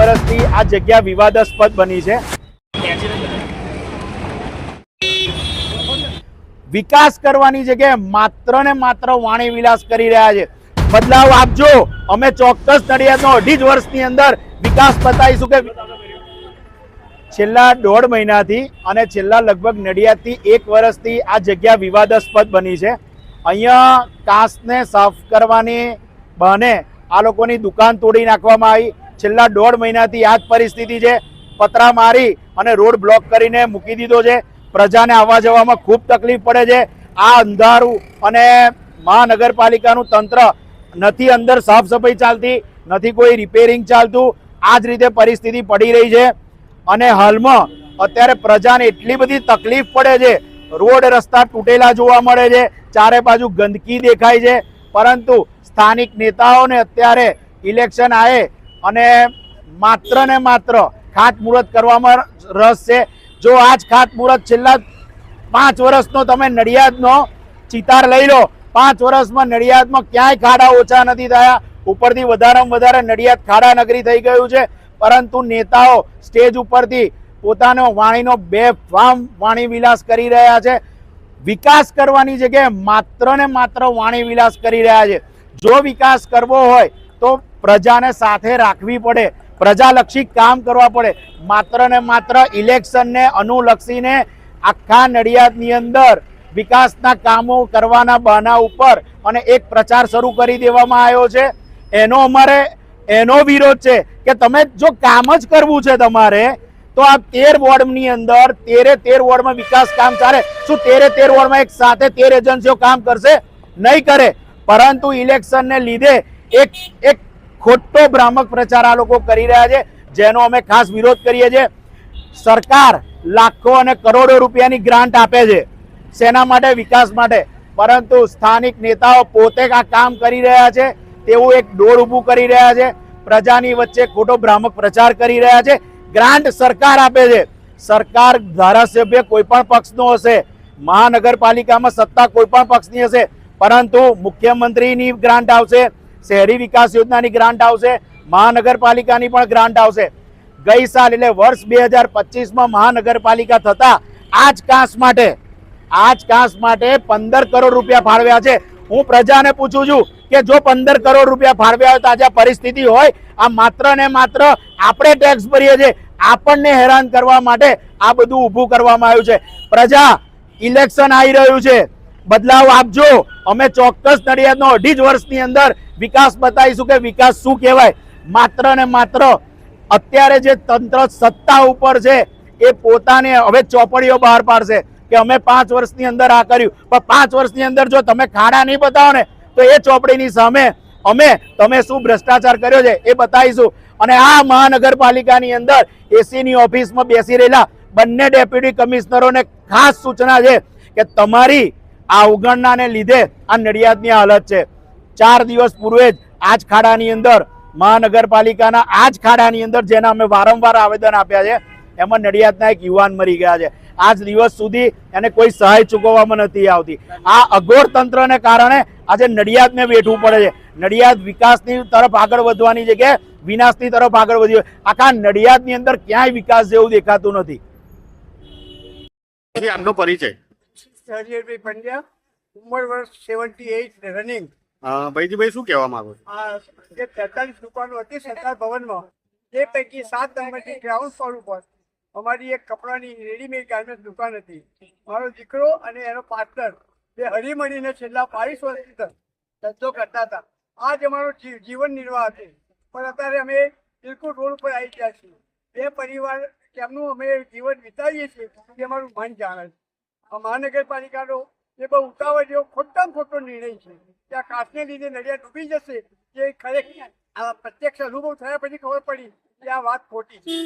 વર્ષથી આ જગ્યા વિવાદાસ્પદ બની છે। વિકાસ કરવાની જગ્યાએ માત્ર ને માત્ર વાણી વિલાસ કરી રહ્યા છે। બદલાવ આપજો, અમે ચોક્કસ નડિયાદનો 2.5 વર્ષની અંદર વિકાસ બતાવીશું। કે છેલ્લા 1.5 મહિનાથી અને છેલ્લા લગભગ નડિયાદથી 1 વર્ષથી આ જગ્યા વિવાદાસ્પદ બની છે। અહીંયા કાંસને સાફ કરવાની બહાને આ લોકોની દુકાન તોડી નાખવામાં આવી। છેલ્લા 1.5 મહિનાથી આ જ પરિસ્થિતિ છે। પતરા મારી અને રોડ બ્લોક કરીને મૂકી દીધો છે। પ્રજાને આવવા જવામાં ખૂબ તકલીફ પડે છે। આ અંધારું અને મહાનગરપાલિકાનું તંત્ર નથી, અંદર સાફ સફાઈ ચાલતી નથી, કોઈ રિપેરિંગ ચાલતું, આ જ રીતે પરિસ્થિતિ પડી રહી છે। અને હાલમાં અત્યારે પ્રજાને એટલી બધી તકલીફ પડે છે, રોડ રસ્તા તૂટેલા જોવા મળે છે, ચારે બાજુ ગંદકી દેખાય છે। પરંતુ સ્થાનિક નેતાઓને અત્યારે ઇલેક્શન આવે અને માત્ર ને માત્ર ખાતમુહૂર્ત કરવામાં રસ છે। જો આજ ખાતમુહૂર્ત છેલ્લા 5 વર્ષનો તમે નડિયાદનો ચિતાર લઈ લો, 5 વર્ષમાં નડિયાદમાં ક્યાંય ખાડા ઓછા નથી થયા, ઉપરથી વધારેમાં વધારે નડિયાદ ખાડા નગરી થઈ ગયું છે। પરંતુ નેતાઓ સ્ટેજ ઉપરથી પોતાનો વાણીનો બેફામ વાણી વિલાસ કરી રહ્યા છે। વિકાસ કરવાની જગ્યાએ માત્ર ને માત્ર વાણી વિલાસ કરી રહ્યા છે। જો વિકાસ કરવો હોય તો પ્રજાને સાથે રાખવી પડે, પ્રજાલક્ષી કામ કરવા પડે। માત્ર ને માત્ર ઇલેક્શનને અનુલક્ષીને આખા નડિયાદની અંદર વિકાસના કામો કરવાના બહાના ઉપર અને એક પ્રચાર શરૂ કરી દેવામાં આવ્યો છે। એનો વિરોધ છે કે તમે જો કામ જ કરવું છે તમારે તો આ 13 વોર્ડની અંદર 13 વોર્ડમાં વિકાસ કામ ચાલે। શું 13 વોર્ડમાં એક સાથે 13 એજન્સીઓ કામ કરશે? નહીં કરે। પરંતુ ઇલેક્શનને લીધે એક ખોટો ભ્રામક પ્રચાર આ લોકો કરી રહ્યા છે, જેનો અમે ખાસ વિરોધ કરીએ છીએ। સરકાર લાખો અને કરોડો રૂપિયાની ગ્રાન્ટ આપે છે, શેના માટે? વિકાસ માટે। પરંતુ સ્થાનિક નેતાઓ પોતે આ કામ કરી રહ્યા છે તેવું એક ડોળ ઊભું કરી રહ્યા છે, પ્રજાની વચ્ચે ખોટો ભ્રામક પ્રચાર કરી રહ્યા છે। ગ્રાન્ટ સરકાર આપે છે, સરકાર ધારાસભ્ય કોઈ પણ પક્ષનો હશે, મહાનગરપાલિકામાં સત્તા કોઈ પણ પક્ષની હશે, પરંતુ મુખ્યમંત્રીની ગ્રાન્ટ આવશે, શહેરી વિકાસ યોજનાની ગ્રાન્ટ આવશે, મહાનગરપાલિકાની પણ ગ્રાન્ટ આવશે। ગઈ સાલ એટલે વર્ષ 2025માં મહાનગરપાલિકા થતા આ જ કાંસ માટે 15 કરોડ રૂપિયા ફાળવ્યા છે। હું પ્રજાને પૂછું છું કે જો 15 કરોડ રૂપિયા ફાળવ્યા હોય તો આજે પરિસ્થિતિ હોય? આ માત્ર ને માત્ર આપણે ટેક્સ ભરીએ છીએ, આપણને હેરાન કરવા માટે આ બધું ઊભું કરવામાં આવ્યું છે। પ્રજા, ઇલેક્શન આવી રહ્યું છે, બદલાવ આપજો, અમે ચોક્કસ નડિયાદનો 2.5 વર્ષની અંદર વિકાસ બતાવીશું। કે વિકાસ શું કહેવાય? માત્ર ને માત્ર અત્યારે જે તંત્ર સત્તા ઉપર છે એ પોતાને હવે ચોપડીઓ બહાર પાડશે કે અમે 5 વર્ષની અંદર આ કર્યું, પણ 5 વર્ષની અંદર જો તમે ખાડા નહીં બતાવો ને તો એ ચોપડીની સામે તમે શું ભ્રષ્ટાચાર કર્યો છે એ બતાવીશું। અને આ મહાનગરપાલિકાની અંદર એસીની ઓફિસમાં બેસી રહેલા બંને ડેપ્યુટી કમિશનરોને ખાસ સૂચના છે કે તમારી આ અવગણનાને લીધે આ નડિયાદની હાલત છે। 4 દિવસ પૂર્વે જ આ જ ખાડાની અંદર મહાનગરપાલિકાના આ જ ખાડાની અંદર જેના અમે વારંવાર આવેદન આપ્યા છે, એમાં નડિયાદના એક યુવાન મરી ગયા છે। આજ દિવસ સુધી એને કોઈ સહાય ચૂકવવામાં નથી આવતી। આ અઘોર તંત્રને કારણે આજે નડિયાદને વેઠવું પડે છે। નડિયાદ વિકાસની તરફ આગળ વધવાની જગ્યાએ વિનાશની તરફ આગળ વધ્યું। આખા નડિયાદની અંદર ક્યાંય વિકાસ જેવું દેખાતું નથી। આપનો પરિચય? હરિહરભાઈ પંડ્યા, ઉંમર વર્ષ 78 રનિંગ। ભાઈજીભાઈ શું કહેવા માંગો છો? જે 43 દુકાનો હતી સરકાર ભવનમાં, તે પૈકી 7 નંબરની ગ્રાઉન્ડ ફ્લોર ઉપર અમારી એક કપડાની રેડીમેડ ગાર્મેન્ટ દુકાન હતી। મારો દીકરો અને એનો પાર્ટનર બે હળીમળીને છેલ્લા 22 વર્ષથી ધંધો કરતા હતા। આ જ અમારો જીવન નિર્વાહ હતો। પણ અત્યારે અમે બિલકુલ રોડ ઉપર આવી ગયા છીએ। બે પરિવાર કેમનું અમે જીવન વિતાવીએ છીએ એ અમારું મન જાણે છે। મહાનગરપાલિકાનો એ બહુ ઉતાવળ જેવો ખોટામાં ખોટો નિર્ણય છે કે આ કાચને લીધે નડિયાદ ડૂબી જશે, એ ખરેખર આ પ્રત્યક્ષ અનુભવ થયા પછી ખબર પડી કે આ વાત ખોટી છે।